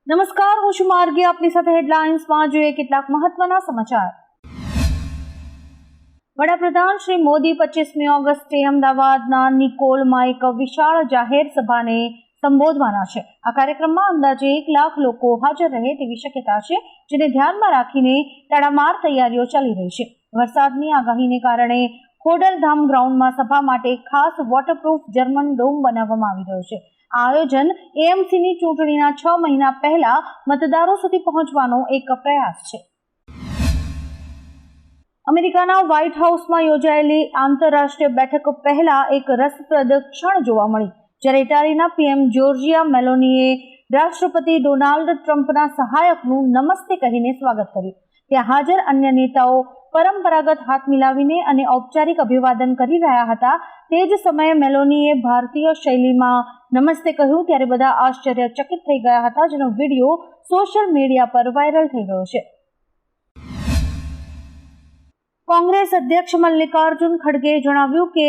નમસ્કાર, હું છું માર્ગી. આપની સાથે હેડલાઇન્સમાં જોઈએ કેટલાક મહત્વના સમાચાર. વડાપ્રધાન શ્રી મોદી 25મી ઓગસ્ટે અમદાવાદના નિકોલમાં એક વિશાળ જાહેર સભાને સંબોધવાના છે. આ કાર્યક્રમમાં અંદાજે 1 લાખ લોકો હાજર રહે તેવી શક્યતા છે, જેને ધ્યાનમાં રાખીને તડામાર તૈયારીઓ ચાલી રહી છે. વરસાદની આગાહીને કારણે ખોડલધામ ગ્રાઉન્ડમાં સભા માટે ખાસ વોટરપ્રૂફ જર્મન ડોમ બનાવવામાં આવી રહ્યો છે. આ આયોજન એએમસીની ચૂંટણીના 6 મહિના પહેલા મતદારો સુધી પહોંચવાનો એક પ્રયાસ છે. અમેરિકાના વ્હાઇટ હાઉસમાં યોજાયેલી આંતરરાષ્ટ્રીય બેઠક પહેલા એક રસપ્રદ ક્ષણ જોવા મળી, જ્યારે ઇટાલીના પીએમ જોર્જિયા મેલોનીએ રાષ્ટ્રપતિ ડોનાલ્ડ ટ્રમ્પના સહાયકનું નમસ્તે કહીને સ્વાગત કર્યું. ત્યાં હાજર અન્ય નેતાઓ પરંપરાગત હાથ મિલાવીને અને ઔપચારિક અભિવાદન કરી રહ્યા હતા. તે જ સમયે મેલોનીએ ભારતીય શૈલીમાં નમસ્તે કહ્યું ત્યારે બધા આશ્ચર્યચકિત થઈ ગયા હતા, જેનો વિડીયો સોશિયલ મીડિયા પર વાયરલ થઈ રહ્યો છે. કોંગ્રેસ અધ્યક્ષ મલ્લિકાર્જુન ખડગેએ જણાવ્યું કે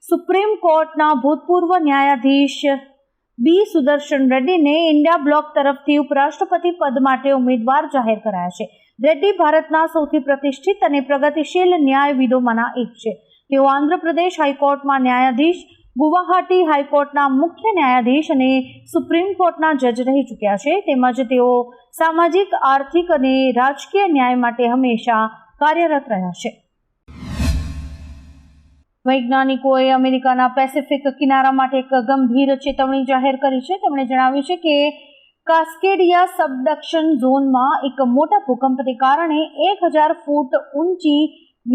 સુપ્રીમ કોર્ટના ભૂતપૂર્વ ન્યાયાધીશ બી સુદર્શન રેડ્ડીને ઇન્ડિયા બ્લોક તરફથી ઉપરાષ્ટ્રપતિ પદ માટે ઉમેદવાર જાહેર કરાયા છે. રેડ્ડી ભારતના સૌથી પ્રતિષ્ઠિત અને પ્રગતિશીલ ન્યાયવિદોમાંના એક છે. તેઓ આંધ્રપ્રદેશ હાઈકોર્ટમાં ન્યાયાધીશ, ગુવાહાટી હાઈકોર્ટના મુખ્ય ન્યાયાધીશ અને સુપ્રીમ કોર્ટના જજ રહી ચૂક્યા છે. તેમજ તેઓ સામાજિક, આર્થિક અને રાજકીય ન્યાય માટે હંમેશા કાર્યરત રહ્યા છે. વૈજ્ઞાનિકોએ અમેરિકાના પેસિફિક કિનારા માટે એક ગંભીર ચેતવણી જાહેર કરી છે. તેમણે જણાવ્યું છે કે કાસ્કેડિયા સબડક્શન ઝોનમાં એક મોટા ભૂકંપને કારણે 1000 ફૂટ ઊંચી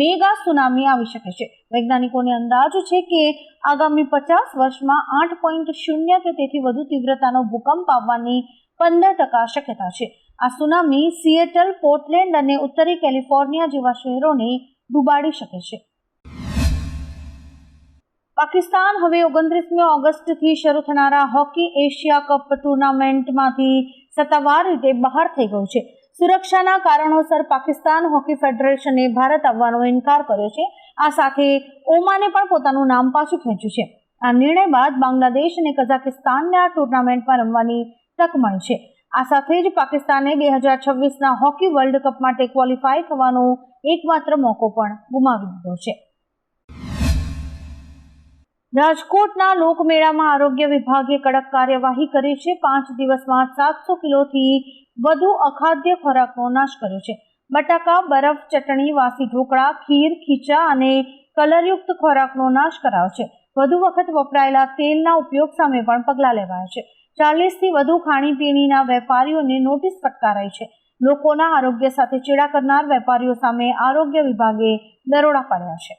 મેગા સુનામી આવી શકે છે. વૈજ્ઞાનિકોને અંદાજ છે કે આગામી 50 વર્ષમાં 8.0 કે તેથી વધુ તીવ્રતાનો ભૂકંપ આવવાની 15% શક્યતા છે. આ સુનામી સિએટલ, પોર્ટલેન્ડ અને ઉત્તરી કેલિફોર્નિયા જેવા શહેરોને ડૂબાડી શકે છે. પાકિસ્તાન હવે 29મી ઓગસ્ટથી શરૂ થનારા હોકી એશિયા કપ ટુર્નામેન્ટમાંથી સત્તાવાર રીતે બહાર થઈ ગયું છે. સુરક્ષાના કારણોસર પાકિસ્તાન હોકી ફેડરેશને ભારત આવવાનો ઇનકાર કર્યો છે. આ સાથે ઓમાને પણ પોતાનું નામ પાછું ખેંચ્યું છે. આ નિર્ણય બાદ બાંગ્લાદેશ અને કઝાકિસ્તાનને આ ટુર્નામેન્ટમાં રમવાની તક મળી છે. આ સાથે જ પાકિસ્તાને 2026ના હોકી વર્લ્ડ કપ માટે ક્વોલિફાય થવાનો એકમાત્ર મોકો પણ ગુમાવી દીધો છે. રાજકોટના લોકમેળામાં આરોગ્ય વિભાગે કડક કાર્યવાહી કરી છે. 5 દિવસમાં 700 કિલોથી વધુ અખાદ્ય ખોરાકનો નાશ કર્યો છે. બટાકા, બરફ, ચટણી, વાસી ઢોકળા, ખીર, ખીચા અને કલરયુક્ત ખોરાકનો નાશ કરાયો છે. વધુ વખત વપરાયેલા તેલના ઉપયોગ સામે પણ પગલાં લેવાયા છે. 40થી વધુ ખાણીપીણીના વેપારીઓને નોટિસ ફટકારાઈ છે. લોકોના આરોગ્ય સાથે ચેડા કરનાર વેપારીઓ સામે આરોગ્ય વિભાગે દરોડા પાડ્યા છે.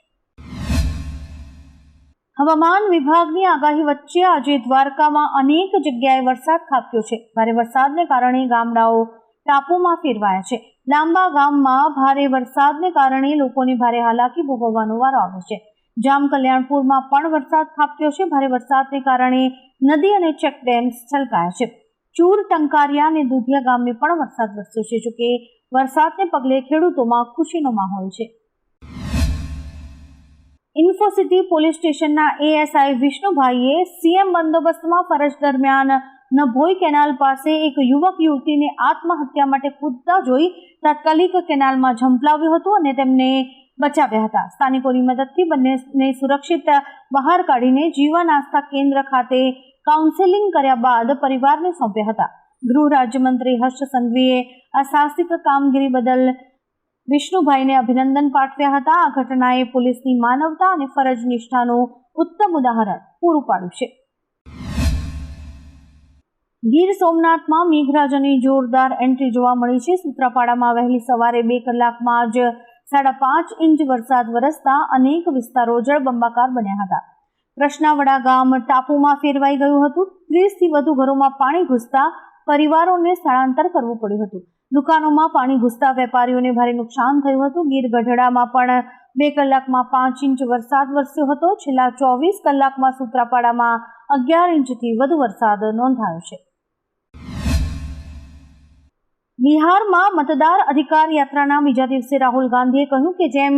હવામાન વિભાગની આગાહી વચ્ચે આજે દ્વારકામાં અનેક જગ્યાએ વરસાદ ખાબક્યો છે. ભારે વરસાદને કારણે ગામડાઓ ટાપુમાં ફેરવાયા છે. લાંબા ગામમાં ભારે વરસાદને કારણે લોકોને ભારે હાલાકી ભોગવવાનો વારો આવ્યો છે. જામ કલ્યાણપુરમાં પણ વરસાદ ખાબક્યો છે. ભારે વરસાદને કારણે નદી અને ચેકડેમ્સ છલકાયા છે. ચૂર, ટંકારિયા અને દુધિયા ગામે પણ વરસાદ વરસ્યો છે. જોકે વરસાદને પગલે ખેડૂતોમાં ખુશીનો માહોલ છે. ઇન્ફોસિટી પોલીસ સ્ટેશનના એએસઆઈ વિષ્ણુભાઈએ સીએમ બંદોબસ્તમાં ફરજ દરમિયાન નભોઈ કેનાલ પાસે એક યુવક યુવતીને આત્મહત્યા માટે કૂદતા જોઈ તાત્કાલિક કેનાલમાં ઝંપલાવ્યું હતું અને તેમને બચાવ્યા હતા. સ્થાનિકોની મદદથી બંનેને સુરક્ષિત બહાર કાઢીને જીવન આસ્થા કેન્દ્ર ખાતે કાઉન્સેલિંગ કર્યા બાદ પરિવારને સોંપ્યા હતા. ગૃહ રાજ્યમંત્રી હર્ષ સંઘવીએ આ સાહસિક કામગીરી બદલ વિષ્ણુભાઈને અભિનંદન પાઠવ્યા હતા. આ ઘટનાએ પોલીસની માનવતા અને ફરજ નિષ્ઠાનું ઉત્તમ ઉદાહરણ પૂરું પાડ્યું છે. ગીર સોમનાથમાં મેઘરાજાની જોરદાર એન્ટ્રી જોવા મળી છે. સૂત્રાપાડામાં વહેલી સવારે 2 કલાકમાં જ 5.5 ઇંચ વરસાદ વરસતા અનેક વિસ્તારો જળબંબાકાર બન્યા હતા. કૃષ્ણાવડા ગામ ટાપુમાં ફેરવાઈ ગયું હતું. 30થી વધુ ઘરોમાં પાણી ઘૂસતા પરિવારોને સ્થળાંતર કરવું પડ્યું હતું. દુકાનોમાં પાણી ઘૂસતા વેપારીઓને ભારે નુકસાન થયું હતું. ગીર ગઢડામાં પણ 2 કલાકમાં 5 ઇંચ વરસાદ વરસ્યો હતો. છેલ્લા 24 કલાકમાં સૂત્રાપાડામાં 11 ઇંચથી વધુ વરસાદ નોંધાયો છે. બિહારમાં મતદાર અધિકાર યાત્રાના બીજા દિવસે રાહુલ ગાંધીએ કહ્યું કે જેમ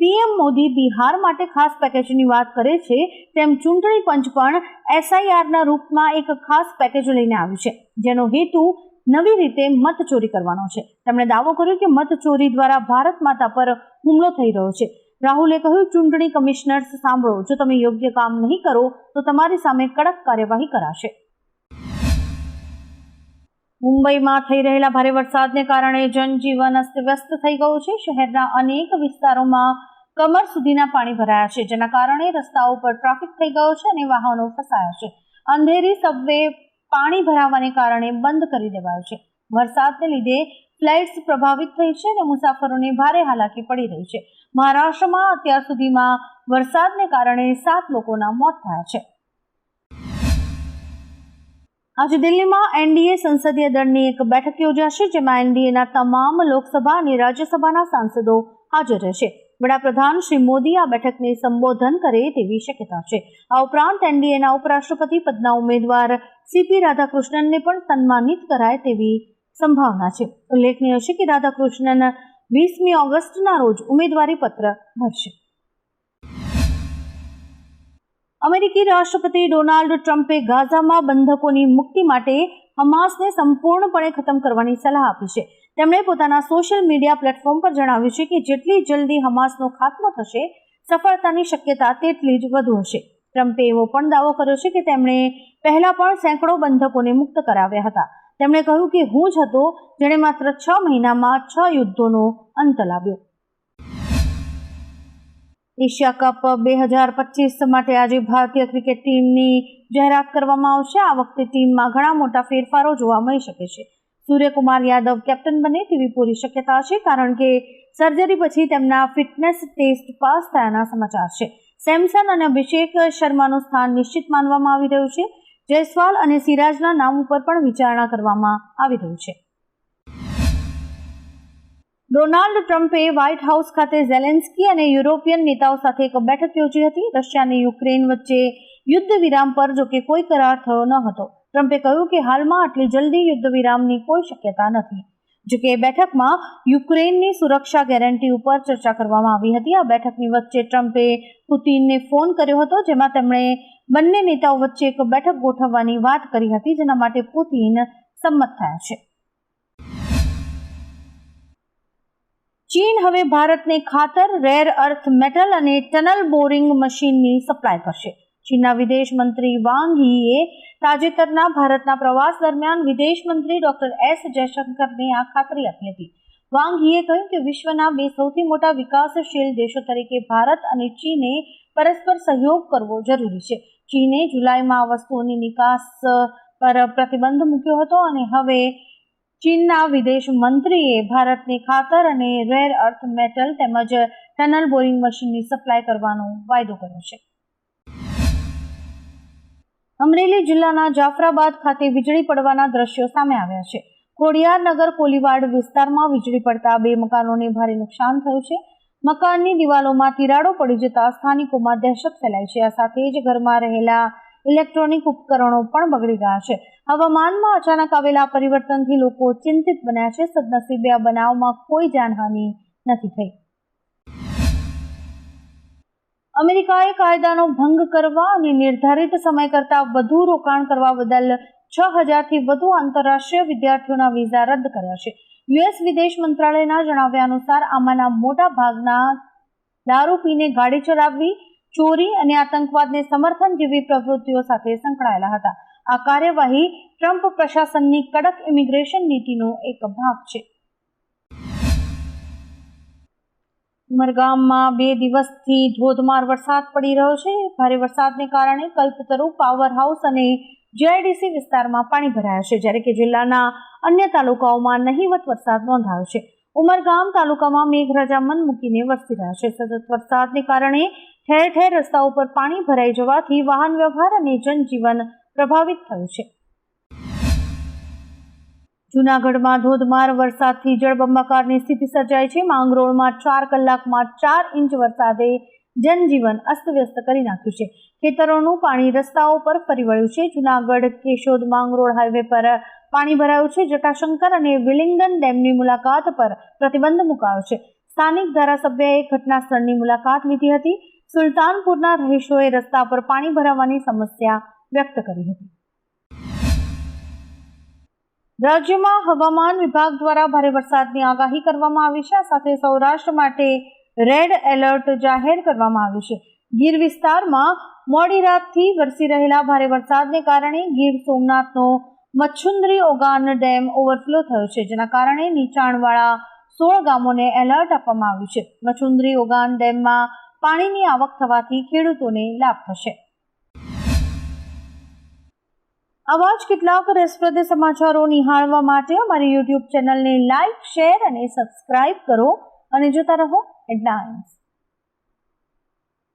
પીએમ મોદી બિહાર માટે ખાસ પેકેજની વાત કરે છે, તેમ ચૂંટણી પંચ પણ એસઆઈઆરના રૂપમાં એક ખાસ પેકેજ લઈને આવ્યું છે, જેનો હેતુ નવી રીતે મત ચોરી કરવાનો છે. તેમણે દાવો કર્યો કે મત ચોરી દ્વારા ભારત માતા પર હુમલો થઈ રહ્યો છે. રાહુલે કહ્યું, ચૂંટણી કમિશનર્સ સાંભળો, જો તમે યોગ્ય કામ નહીં કરો તો તમારી સામે કડક કાર્યવાહી કરાશે. મુંબઈમાં થઈ રહેલા ભારે વરસાદને કારણે જનજીવન અસ્તવ્યસ્ત થઈ ગયું છે. શહેરના અનેક વિસ્તારોમાં કમર સુધીના પાણી ભરાયા છે, જેના કારણે રસ્તાઓ પર ટ્રાફિક થઈ ગયો છે અને વાહનો ફસાયા છે. અંધેરી સબવે પાણી ભરાવાને કારણે બંધ કરી દેવાયો છે. વરસાદને લીધે ફ્લાઇટ્સ પ્રભાવિત થઈ છે અને મુસાફરોને ભારે હાલાકી પડી રહી છે. મહારાષ્ટ્રમાં અત્યાર સુધીમાં વરસાદને કારણે 7 લોકોના મોત થયા છે. આજે દિલ્હીમાં એનડીએ સંસદીય દળની એક બેઠક યોજાશે, જેમાં એનડીએના તમામ લોકસભા અને રાજ્યસભાના સાંસદો હાજર રહેશે. વડાપ્રધાન શ્રી મોદી આ બેઠકને સંબોધન કરે તેવી શક્યતા છે. આ ઉપરાંત એનડીએના ઉપરાષ્ટ્રપતિ પદના ઉમેદવાર સીપી રાધાકૃષ્ણનને પણ સન્માનિત કરાય તેવી સંભાવના છે. ઉલ્લેખનીય છે કે રાધાકૃષ્ણન 20મી ઓગસ્ટના રોજ ઉમેદવારી પત્ર ભરશે. અમેરિકી રાષ્ટ્રપતિ ડોનાલ્ડ ટ્રમ્પે ગાઝામાં બંધકોની મુક્તિ માટે હમાસને સંપૂર્ણપણે ખતમ કરવાની સલાહ આપી છે. તેમણે પોતાના સોશિયલ મીડિયા પ્લેટફોર્મ પર જણાવ્યું છે કે જેટલી જલ્દી હમાસનો ખાત્મો થશે, સફળતાની શક્યતા તેટલી જ વધુ હશે. ટ્રમ્પે એવો પણ દાવો કર્યો છે કે તેમણે પહેલા પણ સેંકડો બંધકોને મુક્ત કરાવ્યા હતા. તેમણે કહ્યું કે હું જ હતો જેણે માત્ર 6 મહિનામાં 6 યુદ્ધોનો અંત લાવ્યો. એશિયા કપ 2025 માટે આજે ભારતીય ક્રિકેટ ટીમની જાહેરાત કરવામાં આવશે. આ વખતે ટીમમાં ઘણા મોટા ફેરફારો જોવા મળી શકે છે. સૂર્યકુમાર યાદવ કેપ્ટન બને તેવી પૂરી શક્યતા છે, કારણ કે સર્જરી પછી તેમના ફિટનેસ ટેસ્ટ પાસ થયાના સમાચાર છે. સેમસન અને અભિષેક શર્માનું સ્થાન નિશ્ચિત માનવામાં આવી રહ્યું છે. જયસ્વાલ અને સિરાજના નામ ઉપર પણ વિચારણા કરવામાં આવી રહી છે. ડોનાલ્ડ ટ્રમ્પે વ્હાઇટ હાઉસ ખાતે ઝેલેન્સ્કી અને યુરોપિયન નેતાઓ સાથે એક બેઠક યોજી હતી. રશિયા અને યુક્રેન વચ્ચે યુદ્ધ વિરામ પર જોકે કોઈ કરાર થયો ન હતો. ટ્રમ્પે કહ્યું કે હાલમાં આટલી જલ્દી યુદ્ધ વિરામની કોઈ શક્યતા નથી. જોકે બેઠકમાં યુક્રેનની સુરક્ષા ગેરંટી ઉપર ચર્ચા કરવામાં આવી હતી. આ બેઠકની વચ્ચે ટ્રમ્પે પુતિનને ફોન કર્યો હતો, જેમાં તેમણે બંને નેતાઓ વચ્ચે એક બેઠક ગોઠવવાની વાત કરી હતી, જેના માટે પુતિન સંમત થયા છે. ચીન હવે ભારતને ખાતર, રેર અર્થ મેટલ અને ટનલ બોરિંગ મશીનની સપ્લાય કરશે. ચીનના વિદેશ મંત્રી વાંગ yીએ તાજેતરના ભારતના પ્રવાસ દરમિયાન વિદેશ મંત્રી ડોક્ટર એસ જયશંકરને આ ખાતરી આપી હતી. વાંગ yીએ કહ્યું કે વિશ્વના 2 સૌથી મોટા વિકાસશીલ દેશો તરીકે ભારત અને ચીને પરસ્પર સહયોગ કરવો જરૂરી છે. ચીને જુલાઈમાં આ વસ્તુઓની નિકાસ પર પ્રતિબંધ મૂક્યો હતો અને હવે ચીનના વિદેશ મંત્રીએ ભારતને ખાતર અને રેર અર્થ મેટલ તેમજ ટનલ બોરિંગ મશીનની સપ્લાય કરવાનો વાયદો કર્યો છે. અમરેલી જિલ્લાના જાફરાબાદ ખાતે વીજળી પડવાના દ્રશ્યો સામે આવ્યા છે. ખોડિયારનગર કોલીવાડ વિસ્તારમાં વીજળી પડતા 2 મકાનોને ભારે નુકસાન થયું છે. મકાનની દિવાલોમાં તિરાડો પડી જતા સ્થાનિકોમાં દહેશત ફેલાઈ છે. આ સાથે જ ઘરમાં રહેલા ઇલેક્ટ્રોનિક ઉપકરણો પણ બગડી ગયા છે. હવામાનમાં અચાનક આવેલા પરિવર્તનથી લોકો ચિંતિત બન્યા છે. સદનસીબે આ બનાવમાં કોઈ જાનહાનિ નથી થઈ. અમેરિકાએ કાયદાનો ભંગ કરવા અને નિર્ધારિત સમય કરતાં વધુ રોકાણ કરવા બદલ 6000થી વધુ આંતરરાષ્ટ્રીય વિદ્યાર્થીઓના વિઝા રદ કર્યા છે. યુએસ વિદેશ મંત્રાલયના જણાવ્યા અનુસાર આમાંના મોટા ભાગના દારૂ પીને ગાડી ચલાવવી, ચોરી અને આતંકવાદને સમર્થન જેવી પ્રવૃત્તિઓ સાથે સંકળાયેલા હતા. આ કાર્યવાહી ટ્રમ્પ પ્રશાસનની કડક ઇમિગ્રેશન નીતિનો એક ભાગ છે. ઉમરગામમાં 2 દિવસથી ધોધમાર વરસાદ પડી રહ્યો છે. ભારે વરસાદને કારણે કલ્પતરુ, પાવર હાઉસ અને જીઆઈડીસી વિસ્તારમાં પાણી ભરાયા છે, જ્યારે કે જિલ્લાના અન્ય તાલુકાઓમાં નહીવત વરસાદ નોંધાયો છે. ઉમરગામ તાલુકામાં મેઘરાજા મન મૂકીને વરસી રહ્યા છે. સતત વરસાદને કારણે ઠેર ઠેર રસ્તાઓ પર પાણી ભરાઈ જવાથી વાહન વ્યવહાર અને જનજીવન પ્રભાવિત થયું છે. જૂનાગઢમાં ધોધમાર વરસાદથી જળબંબાકારની સ્થિતિ સર્જાઈ છે. માંગરોળમાં 4 કલાકમાં 4 ઇંચ વરસાદે જનજીવન અસ્તવ્યસ્ત કરી નાખ્યું છે. ખેતરોનું પાણી રસ્તાઓ પર ફરી વળ્યું છે. જૂનાગઢ કેશોદ માંગરોળ હાઈવે પર પાણી ભરાયું છે. જટાશંકર અને વિલિંગડન ડેમની મુલાકાત પર પ્રતિબંધ મુકાયો છે. સ્થાનિક ધારાસભ્યએ ઘટના સ્થળની મુલાકાત લીધી હતી. સુલતાનપુરના રહીશોએ રસ્તા પર પાણી ભરાવાની સમસ્યા વ્યક્ત કરી હતી. રાજ્યમાં હવામાન વિભાગ દ્વારા ભારે વરસાદની આગાહી કરવામાં આવી છે. આ સાથે સૌરાષ્ટ્ર માટે રેડ એલર્ટ જાહેર કરવામાં આવ્યું છે. ગીર વિસ્તારમાં મોડી રાતથી વરસી રહેલા ભારે વરસાદને કારણે ગીર સોમનાથનો મચ્છુન્દ્રી ઓગાન ડેમ ઓવરફ્લો થયો છે, જેના કારણે નીચાણવાળા 16 ગામોને એલર્ટ આપવામાં આવ્યું છે. મચ્છુન્દ્રી ઓગાન ડેમમાં પાણીની આવક થવાથી ખેડૂતોને લાભ થશે. આવા જ કેટલાક રસપ્રદ સમાચારો નિહાળવા માટે અમારી યુટ્યુબ ચેનલને લાઇક, શેર અને સબસ્ક્રાઇબ કરો અને જોતા રહો હેડલાઇન્સ.